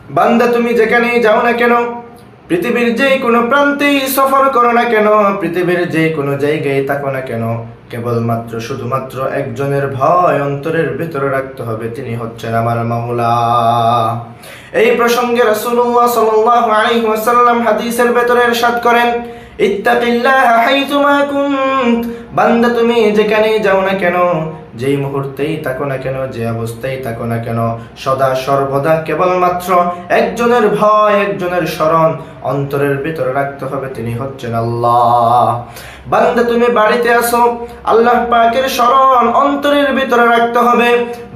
বান্দা তুমি যেখানেই যাও না কেন, পৃথিবীর যে কোনো প্রান্তেই সফর করো না কেন, পৃথিবীর যে কোনো জায়গায় থাকো না কেন, কেবলমাত্র শুধুমাত্র একজনের ভয় অন্তরের ভিতরে রাখতে হবে, তিনি হচ্ছেন আমার মাওলা। এই প্রসঙ্গে রাসূলুল্লাহ সাল্লাল্লাহু আলাইহি ওয়াসাল্লাম হাদিসের ভিতরে ইরশাদ করেন, ইত্তাকিল্লাহা হাইতুমা কুনত। বান্দা তুমি যেখানেই যাও না কেন, যেই মুহূর্তেই থাকো না কেন, যে অবস্থায় থাকো না কেন, সদা সর্বদা কেবলমাত্র একজনের ভয়, একজনের স্মরণ অন্তরের ভিতরে রাখতে হবে, তিনি হচ্ছেন আল্লাহ। বান্দা তুমি বাড়িতে আসো, আল্লাহ পাকের স্মরণ অন্তরের ভিতরে রাখতে হবে।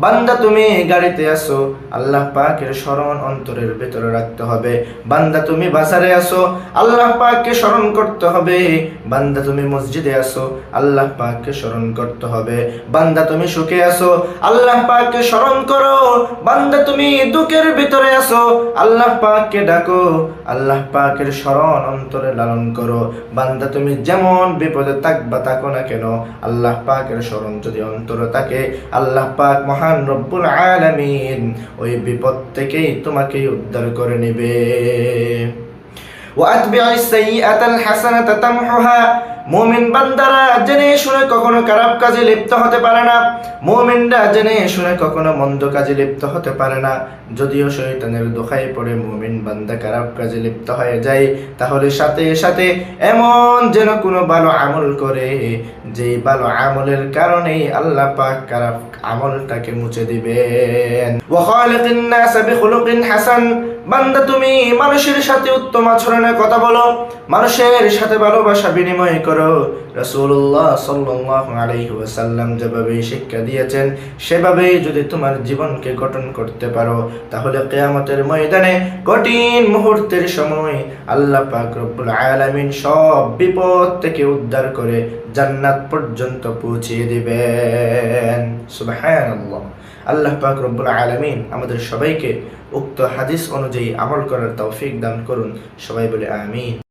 বান্দা তুমি গাড়িতে আসো, আল্লাহ পাকের স্মরণ অন্তরের ভিতরে রাখতে হবে। বান্দা তুমি বাজারে আসো, আল্লাহ পাককে স্মরণ করতে হবে। বান্দা তুমি মসজিদে আসো, আল্লাহ পাককে স্মরণ করতে হবে। বান্দা তুমি সুখে আসো, আল্লাহ পাককে স্মরণ করো। বান্দা তুমি দুঃখের ভিতরে আসো, আল্লাহ পাককে ডাকো, আল্লাহ পাকের স্মরণ অন্তরে লালন করো। বান্দা তুমি যেমন বিপদে থাকবা থাকো না কেন, আল্লাহ পাকের স্মরণ যদি অন্তরে থাকে, আল্লাহ পাক মহান রব্বুল আলামিন ওই বিপদ থেকেই তোমাকে উদ্ধার করে নেবে। ওয়াতবি'is সাইয়্যাতাল হাসানাতা তামহুহা। মুমিন বান্দারা জেনে শুনে কখনো খারাপ কাজে লিপ্ত হতে পারে না। মুমিনরা জেনে শুনে কখনো মন্দ কাজে লিপ্ত হতে পারে না। যদিও শয়তানের দোহায় পড়ে মুমিন বান্দা খারাপ কাজে লিপ্ত হয়ে যায়, তাহলে সাথে সাথে এমন যেন কোনো ভালো আমল করে, যেই ভালো আমলের কারণেই আল্লাহ পাক খারাপ আমলটাকে মুছে দিবেন। ওয়া খালিকিন নাস বিখুলুকিন হাসান। বান্দা তুমি মানুষের সাথে উত্তম আচরণে কথা বলো, মানুষের সাথে ভালোবাসা বিনিময় করো। রাসূলুল্লাহ সাল্লাল্লাহু আলাইহি ওয়াসাল্লাম যেভাবে শিক্ষা দিয়েছেন, সেভাবেই যদি তোমার জীবনকে গঠন করতে পারো, তাহলে কিয়ামতের ময়দানে কঠিন মুহূর্তের সময় আল্লাহ পাক রব্বুল আলামিন সব বিপদ থেকে উদ্ধার করে জান্নাত পর্যন্ত পৌঁছিয়ে দিবেন। সুবহানাল্লাহ। আল্লাহ পাক রব্বুল আলামিন আমাদের সবাইকে উক্ত হাদিস অনুযায়ী আমল করার তৌফিক দান করুন। সবাই বলে আমিন।